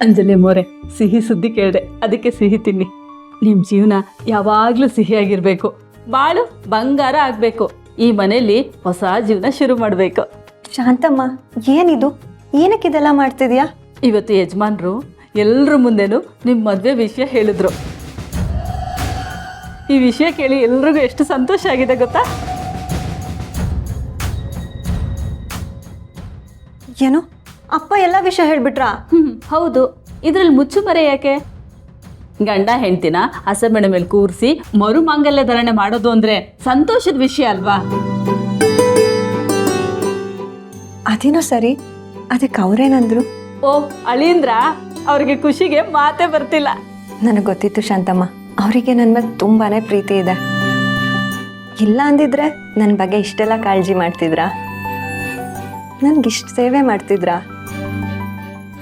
ಅಂಜಲಿ ಮೋರೆ, ಸಿಹಿ ಸುದ್ದಿ ಕೇಳಿದೆ, ಅದಕ್ಕೆ ಸಿಹಿ ತಿನ್ನಿ. ನಿಮ್ಮ ಜೀವನ ಯಾವಾಗಲೂ ಸಿಹಿಯಾಗಿರ್ಬೇಕು, ಬಾಳು ಬಂಗಾರ ಆಗಬೇಕು, ಈ ಮನೆಯಲ್ಲಿ ಹೊಸ ಜೀವನ ಶುರು ಮಾಡಬೇಕು. ಶಾಂತಮ್ಮ, ಏನಿದು? ಏನಕ್ಕಿದೆಲ್ಲ ಮಾಡ್ತಿದ್ಯಾ? ಇವತ್ತು ಯಜಮಾನ್ರು ಎಲ್ಲರ ಮುಂದೆನೂ ನಿಮ್ಮ ಮದುವೆ ವಿಷಯ ಹೇಳಿದ್ರು. ಈ ವಿಷಯ ಕೇಳಿ ಎಲ್ರಿಗೂ ಎಷ್ಟು ಸಂತೋಷ ಆಗಿದೆ ಗೊತ್ತಾ? ಏನು, ಅಪ್ಪ ಎಲ್ಲ ವಿಷಯ ಹೇಳ್ಬಿಟ್ರಾ? ಹೌದು. ಇದ್ರಲ್ಲಿ ಮುಚ್ಚುಮರೆ ಯಾಕೆ? ಗಂಡ ಹೆಂಡ್ತಿನ ಹಸೆಮಣೆ ಮೇಲೆ ಕೂರಿಸಿ ಮರು ಮಾಂಗಲ್ಯ ಧಾರಣೆ ಮಾಡೋದು ಅಂದ್ರೆ ಸಂತೋಷದ ವಿಷಯ ಅಲ್ವಾ? ಅದೇನೋ ಸರಿ, ಅದಕ್ಕೆ ಅವ್ರೇನಂದ್ರು? ಓ ಅಳೀಂದ್ರ, ಅವ್ರಿಗೆ ಖುಷಿಗೆ ಮಾತೇ ಬರ್ತಿಲ್ಲ. ನನಗೆ ಗೊತ್ತಿತ್ತು ಶಾಂತಮ್ಮ, ಅವರಿಗೆ ನನ್ನ ಮೇಲೆ ತುಂಬಾನೇ ಪ್ರೀತಿ ಇದೆ. ಇಲ್ಲ ಅಂದಿದ್ರೆ ನನ್ನ ಬಗ್ಗೆ ಇಷ್ಟೆಲ್ಲ ಕಾಳಜಿ ಮಾಡ್ತಿದ್ರಾ? ನನ್ಗಿಷ್ಟು ಸೇವೆ ಮಾಡ್ತಿದ್ರಾ?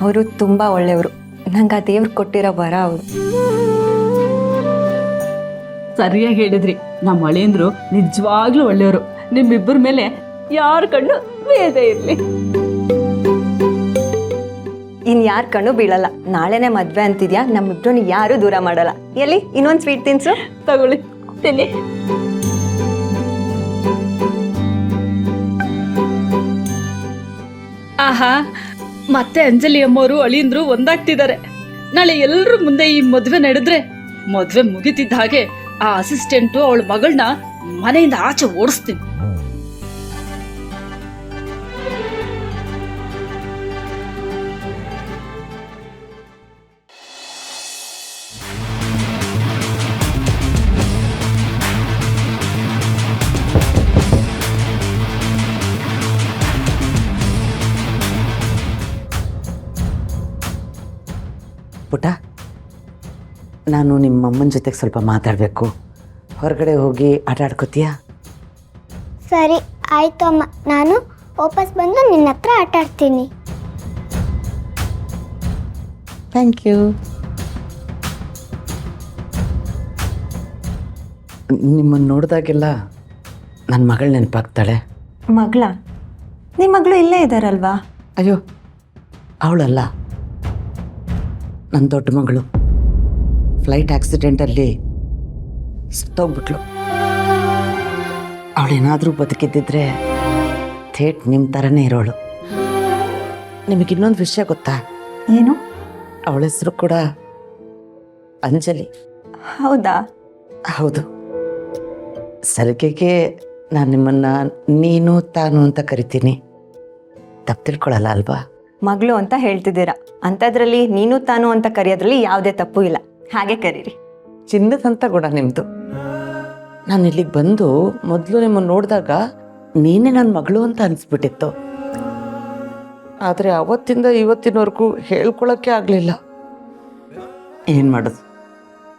ಅವರು ತುಂಬ ಒಳ್ಳೆಯವರು. ನಂಗೆ ಆ ದೇವ್ರು ಕೊಟ್ಟಿರೋ ವರ ಅವರು. ಸರಿಯಾಗಿ ಹೇಳಿದ್ರಿ. ನಮ್ಮ ಅಳೀಂದ್ರು ನಿಜವಾಗ್ಲೂ ಒಳ್ಳೆಯವರು. ನಿಮ್ಮಿಬ್ಬರ ಮೇಲೆ ಯಾರ ಕಣ್ಣು ಬೇದೆ ಇರಲಿ. ಇನ್ ಯಾರ ಕಣ್ಣು ಬೀಳಲ್ಲ. ನಾಳೆನೆ ಮದ್ವೆ ಅಂತಿದ್ಯಾ, ನಮ್ಮಿಬ್ರು ಯಾರು ದೂರ ಮಾಡಲ್ಲ. ಎಲ್ಲಿ ಇನ್ನೊಂದು ಸ್ವೀಟ್ ತಿನ್ಸು. ತಗೊಳ್ಳಿ, ತಿನ್ನಿ. ಆಹಾ, ಮತ್ತೆ ಅಂಜಲಿ ಅಮ್ಮವರು ಅಳಿಂದ್ರು ಒಂದಾಗ್ತಿದ್ದಾರೆ. ನಾಳೆ ಎಲ್ಲರೂ ಮುಂದೆ ಈ ಮದ್ವೆ ನಡೆದ್ರೆ ಮದ್ವೆ ಮುಗಿತಿದ್ದ ಹಾಗೆ ಆ ಅಸಿಸ್ಟೆಂಟು ಅವಳ ಮಗಳನ್ನ ಮನೆಯಿಂದ ಆಚೆ ಓಡಿಸ್ತೀನಿ. ಪುಟ, ನಾನು ನಿಮ್ಮ ಅಮ್ಮನ ಜೊತೆಗೆ ಸ್ವಲ್ಪ ಮಾತಾಡಬೇಕು. ಹೊರಗಡೆ ಹೋಗಿ ಆಟ ಆಡ್ಕೋತೀಯಾ? ಸರಿ ಆಯಿತು ಅಮ್ಮ, ನಾನು ವಾಪಸ್ ಬಂದು ನಿನ್ನ ಹತ್ರ ಆಟ ಆಡ್ತೀನಿ. Thank you. ನಿಮ್ಮನ್ನು ನೋಡಿದಾಗೆಲ್ಲ ನನ್ನ ಮಗಳು ನೆನಪಾಗ್ತಾಳೆ. ಮಗಳ? ನಿಮ್ಮ ಮಗಳು ಇಲ್ಲೇ ಇದ್ದಾರಲ್ವಾ? ಅಯ್ಯೋ, ಅವಳಲ್ಲ, ನನ್ನ ದೊಡ್ಡ ಮಗಳು. ಫ್ಲೈಟ್ ಆಕ್ಸಿಡೆಂಟಲ್ಲಿ ಸತ್ತೋಗ್ಬಿಟ್ಲು. ಅವಳೇನಾದರೂ ಬದುಕಿದ್ದಿದ್ರೆ ಥೇಟ್ ನಿಮ್ಮ ಥರನೇ ಇರೋಳು. ನಿಮಗಿನ್ನೊಂದು ವಿಷಯ ಗೊತ್ತಾ? ಏನು? ಅವಳ ಹೆಸರು ಕೂಡ ಅಂಜಲಿ. ಹೌದಾ? ಹೌದು. ಸಲಿಗೆಗೆ ನಾನು ನಿಮ್ಮನ್ನು ನೀನು ತಾನು ಅಂತ ಕರಿತೀನಿ. ತಪ್ಪು ತಿಳ್ಕೊಳ್ಳಲ್ಲ ಅಲ್ವಾ? ಮಗಳು ಅಂತ ಹೇಳ್ತಿದ್ದೀರಾ, ಅಂಥದ್ರಲ್ಲಿ ನೀನು ತಾನು ಅಂತ ಕರೆಯೋದ್ರಲ್ಲಿ ಯಾವುದೇ ತಪ್ಪು ಇಲ್ಲ. ಹಾಗೆ ಕರೀರಿ. ಚಿನ್ನದಂಥ ಗುಣ ನಿಮ್ಮದು. ನಾನು ಇಲ್ಲಿಗೆ ಬಂದು ಮೊದಲು ನಿಮ್ಮನ್ನು ನೋಡಿದಾಗ ನೀನೇ ನನ್ನ ಮಗಳು ಅಂತ ಅನಿಸ್ಬಿಟ್ಟಿತ್ತು. ಆದರೆ ಅವತ್ತಿಂದ ಇವತ್ತಿನವರೆಗೂ ಹೇಳ್ಕೊಳಕ್ಕೆ ಆಗಲಿಲ್ಲ. ಏನು ಮಾಡೋದು?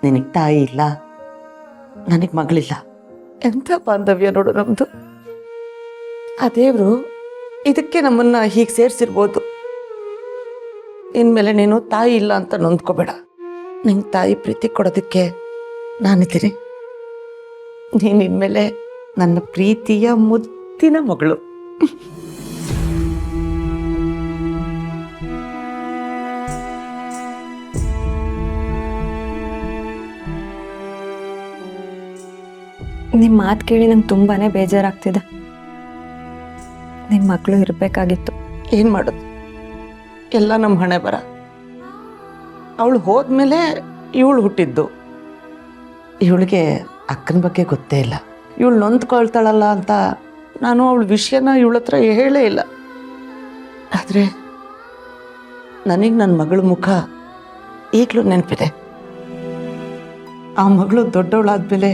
ನಿನಗೆ ತಾಯಿ ಇಲ್ಲ, ನನಗೆ ಮಗಳಿಲ್ಲ. ಎಂಥ ಬಾಂಧವ್ಯ ನೋಡು ನಮ್ಮದು. ಆ ದೇವರು ಇದಕ್ಕೆ ನಮ್ಮನ್ನು ಹೀಗೆ ಸೇರಿಸಿರ್ಬೋದು. ಇನ್ಮೇಲೆ ನೀನು ತಾಯಿ ಇಲ್ಲ ಅಂತ ನೊಂದ್ಕೋಬೇಡ. ನಿಂಗೆ ತಾಯಿ ಪ್ರೀತಿ ಕೊಡೋದಕ್ಕೆ ನಾನಿದ್ದೀನಿ. ನೀನು ಇನ್ಮೇಲೆ ನನ್ನ ಪ್ರೀತಿಯ ಮುದ್ದಿನ ಮಗಳು. ನಿಮ್ಮ ಮಾತು ಕೇಳಿ ನಂಗೆ ತುಂಬಾ ಬೇಜಾರಾಗ್ತಿದೆ. ನಿಮ್ಮ ಮಗಳು ಇರಬೇಕಾಗಿತ್ತು. ಏನು ಮಾಡೋದು? ಎಲ್ಲ ನಮ್ಮ ಹಣೆ ಬರ. ಅವಳು ಹೋದ್ಮೇಲೆ ಇವಳು ಹುಟ್ಟಿದ್ದು. ಇವಳಿಗೆ ಅಕ್ಕನ ಬಗ್ಗೆ ಗೊತ್ತೇ ಇಲ್ಲ. ಇವಳು ನೊಂದ್ಕೊಳ್ತಾಳಲ್ಲ ಅಂತ ನಾನು ಅವಳ ವಿಷಯನ ಇವಳ ಹತ್ರ ಹೇಳೇ ಇಲ್ಲ. ಆದರೆ ನನಗೆ ನನ್ನ ಮಗಳ ಮುಖ ಈಗಲೂ ನೆನಪಿದೆ. ಆ ಮಗಳು ದೊಡ್ಡವಳಾದ್ಮೇಲೆ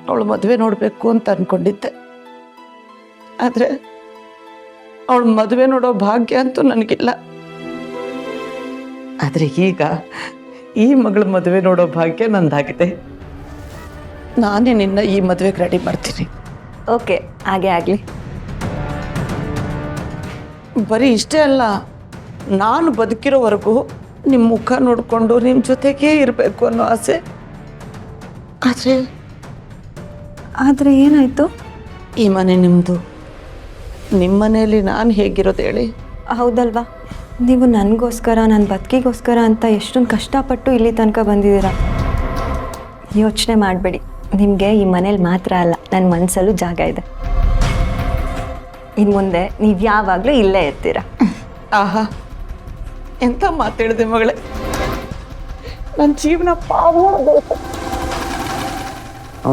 ಅವಳು ಮದುವೆ ನೋಡಬೇಕು ಅಂತ ಅಂದ್ಕೊಂಡಿದ್ದೆ. ಆದರೆ ಅವಳು ಮದುವೆ ನೋಡೋ ಭಾಗ್ಯ ಅಂತೂ ನನಗಿಲ್ಲ. ಆದರೆ ಈಗ ಈ ಮಗಳ ಮದುವೆ ನೋಡೋ ಭಾಗ್ಯ ನಂದಾಗಿದೆ. ನಾನೇ ನಿನ್ನ ಈ ಮದುವೆಗೆ ರೆಡಿ ಮಾಡ್ತೀನಿ. ಓಕೆ, ಹಾಗೆ ಆಗಲಿ. ಬರೀ ಇಷ್ಟೇ ಅಲ್ಲ, ನಾನು ಬದುಕಿರೋವರೆಗೂ ನಿಮ್ಮ ಮುಖ ನೋಡಿಕೊಂಡು ನಿಮ್ಮ ಜೊತೆಗೇ ಇರಬೇಕು ಅನ್ನೋ ಆಸೆ. ಆದರೆ ಏನಾಯಿತು? ಈ ಮನೆ ನಿಮ್ಮದು. ನಿಮ್ಮ ಮನೆಯಲ್ಲಿ ನಾನು ಹೇಗಿರೋದು ಹೇಳಿ? ಹೌದಲ್ವಾ? ನೀವು ನನಗೋಸ್ಕರ ನನ್ನ ಬದುಕಿಗೋಸ್ಕರ ಅಂತ ಎಷ್ಟೊಂದು ಕಷ್ಟಪಟ್ಟು ಇಲ್ಲಿ ತನಕ ಬಂದಿದ್ದೀರಾ. ಯೋಚನೆ ಮಾಡಬೇಡಿ, ನಿಮಗೆ ಈ ಮನೇಲಿ ಮಾತ್ರ ಅಲ್ಲ ನನ್ನ ಮನಸ್ಸಲ್ಲೂ ಜಾಗ ಇದೆ. ಇನ್ನು ಮುಂದೆ ನೀವು ಯಾವಾಗಲೂ ಇಲ್ಲೇ ಇರ್ತೀರ. ಆಹಾ, ಎಂಥ ಮಾತಾಡಿದೆ ಮಗಳೇ, ನನ್ನ ಜೀವನ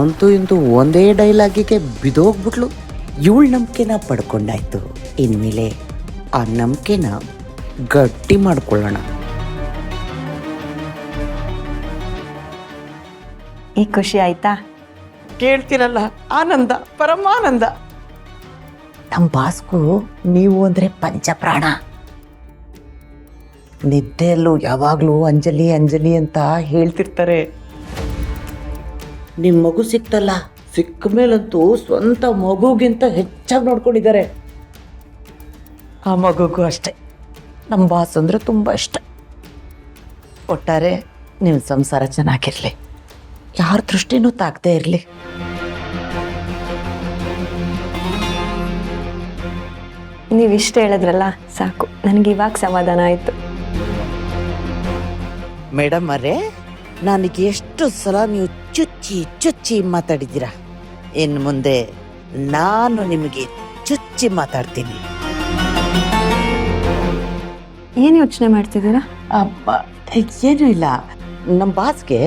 ಅಂತೂ ಇಂತೂ ಒಂದೇ ಡೈಲಾಗಿಗೆ ಬಿದೋಗ್ಬಿಟ್ಲು. ಇವಳ ನಂಬಿಕೆನ ಪಡ್ಕೊಂಡಾಯ್ತು. ಇನ್ಮೇಲೆ ಆ ನಂಬಿಕೆನ ಗಟ್ಟಿ ಮಾಡ್ಕೊಳ್ಳೋಣ. ಈ ಖುಷಿ ಆಯ್ತಾ? ಕೇಳ್ತಿರಲ್ಲ, ಆನಂದ, ಪರಮಾನಂದ. ನಮ್ಮ ಬಾಸ್ಗೂ ನೀವು ಅಂದರೆ ಪಂಚಪ್ರಾಣ. ನಿದ್ದೆಯಲ್ಲೂ ಯಾವಾಗಲೂ ಅಂಜಲಿ ಅಂಜಲಿ ಅಂತ ಹೇಳ್ತಿರ್ತಾರೆ. ನಿಮ್ಮ ಮಗು ಸಿಕ್ತಲ್ಲ, ಸಿಕ್ಕ ಮೇಲಂತೂ ಸ್ವಂತ ಮಗುಗಿಂತ ಹೆಚ್ಚಾಗಿ ನೋಡ್ಕೊಂಡಿದ್ದಾರೆ. ಆ ಮಗುಗೂ ಅಷ್ಟೆ ನಮ್ಮ ಬಾಸ್ ಅಂದರೆ ತುಂಬ ಇಷ್ಟ. ಒಟ್ಟಾರೆ ನಿಮ್ಮ ಸಂಸಾರ ಚೆನ್ನಾಗಿರಲಿ, ಯಾರ ದೃಷ್ಟಿನೂ ತಾಕದೇ ಇರಲಿ. ನೀವು ಇಷ್ಟ ಹೇಳಿದ್ರಲ್ಲ ಸಾಕು, ನನಗೆ ಇವಾಗ ಸಮಾಧಾನ ಆಯಿತು. ಮೇಡಮ್ ಅವರೇ, ನನಗೆ ಎಷ್ಟು ಸಲ ನೀವು ಚುಚ್ಚಿ ಚುಚ್ಚಿ ಮಾತಾಡಿದ್ದೀರಾ. ಇನ್ನು ಮುಂದೆ ನಾನು ನಿಮಗೆ ಚುಚ್ಚಿ ಮಾತಾಡ್ತೀನಿ. ಏನು ಯೋಚನೆ ಮಾಡ್ತಿದ್ದೀರಾ? ಏನೂ ಇಲ್ಲ, ನಮ್ಮ ಬಾಸ್ಗೆ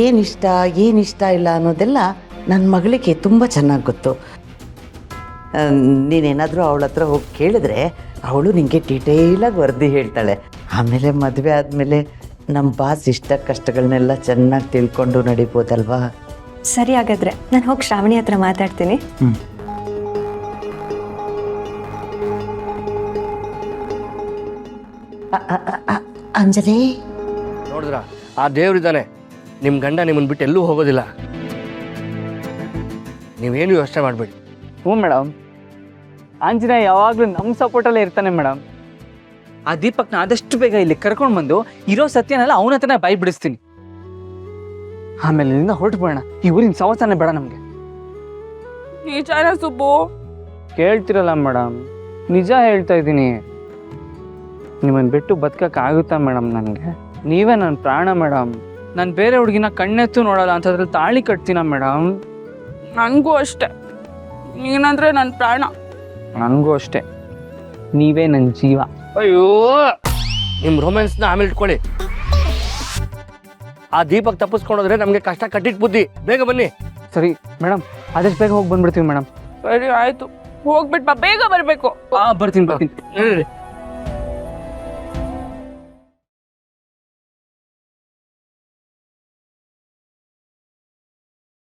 ಏನಿಷ್ಟ ಇಲ್ಲ ಅನ್ನೋದೆಲ್ಲ ನನ್ನ ಮಗಳಿಗೆ ತುಂಬ ಚೆನ್ನಾಗಿ ಗೊತ್ತು. ನೀನೇನಾದರೂ ಅವಳ ಹತ್ರ ಹೋಗಿ ಕೇಳಿದ್ರೆ ಅವಳು ನಿನಗೆ ಡೀಟೇಲಾಗಿ ವರದಿ ಹೇಳ್ತಾಳೆ. ಆಮೇಲೆ ಮದುವೆ ಆದಮೇಲೆ ನಮ್ಮ ಬಾಸ್ ಇಷ್ಟ ಕಷ್ಟಗಳನ್ನೆಲ್ಲ ಚೆನ್ನಾಗಿ ತಿಳ್ಕೊಂಡು ನಡಿಬೋದಲ್ವಾ? ಸರಿ, ಹಾಗಾದ್ರೆ ನಾನು ಹೋಗಿ ಶ್ರಾವಣಿ ಹತ್ರ ಮಾತಾಡ್ತೀನಿ. ಅಂಜಲಿ, ನೋಡಿದ್ರ, ಆ ದೇವ್ರಿದ್ದಾನೆ, ನಿಮ್ಮ ಗಂಡ ನಿಮ್ಮನ್ನು ಬಿಟ್ಟು ಎಲ್ಲೂ ಹೋಗೋದಿಲ್ಲ. ನೀವೇನು ಯೋಚನೆ ಮಾಡಬೇಡಿ. ಹ್ಞೂ ಮೇಡಮ್, ಆಂಜನೇಯ ಯಾವಾಗಲೂ ನಮ್ಮ ಸಪೋರ್ಟಲ್ಲೇ ಇರ್ತಾನೆ ಮೇಡಮ್. ಆ ದೀಪಕ್ನ ಆದಷ್ಟು ಬೇಗ ಇಲ್ಲಿ ಕರ್ಕೊಂಡು ಬಂದು ಇರೋ ಸತ್ಯನೆಲ್ಲ ಅವನ ಹತ್ರನೇ ಬಾಯಿ ಬಿಡಿಸ್ತೀನಿ. ಆಮೇಲೆ ಇಲ್ಲಿಂದ ಹೊರಟು ಬಿಡೋಣ. ಈ ಊರಿನ ಸವಸಾನೆ ಬೇಡ ನಮಗೆ. ನಿಜಾನ ಸುಬ್ಬು? ಕೇಳ್ತಿರಲ್ಲ ಮೇಡಮ್, ನಿಜ ಹೇಳ್ತಾ ಇದ್ದೀನಿ. ನಿಮ್ಮನ್ನು ಬಿಟ್ಟು ಬದುಕಕ್ಕಾಗುತ್ತಾ ಮೇಡಮ್? ನನಗೆ ನೀವೇ ನನ್ನ ಪ್ರಾಣ ಮೇಡಮ್. ನಾನು ಬೇರೆ ಹುಡುಗಿನ ಕಣ್ಣೆತ್ತು ನೋಡಲ್ಲ ಅಂತದ್ರಲ್ಲಿ ತಾಳಿ ಕಟ್ತೀನ ಮೇಡಮ್. ನನಗೂ ಅಷ್ಟೆ, ನೀನಂದ್ರೆ ನನ್ನ ಪ್ರಾಣ. ನನಗೂ ಅಷ್ಟೇ, ನೀವೇ ನನ್ನ ಜೀವ. ಅಯ್ಯೋ, ನಿಮ್ಮ ರೊಮ್ಯಾನ್ಸ್ನ ಆಮೇಲೆ ಇಟ್ಕೊಳ್ಳಿ. ಆ ದೀಪಕ್ ತಪ್ಪಿಸ್ಕೊಂಡೋದ್ರೆ ನಮಗೆ ಕಷ್ಟ ಕಟ್ಟಿಟ್ಟು ಬುದ್ಧಿ. ಬೇಗ ಬನ್ನಿ. ಸರಿ ಮೇಡಮ್, ಆದಷ್ಟು ಬೇಗ ಹೋಗಿ ಬಂದ್ಬಿಡ್ತೀವಿ ಮೇಡಮ್. ಸರಿ ಆಯ್ತು, ಹೋಗ್ಬಿಟ್ಟು ಬಾ, ಬೇಗ ಬರಬೇಕು. ಬರ್ತೀನಿ.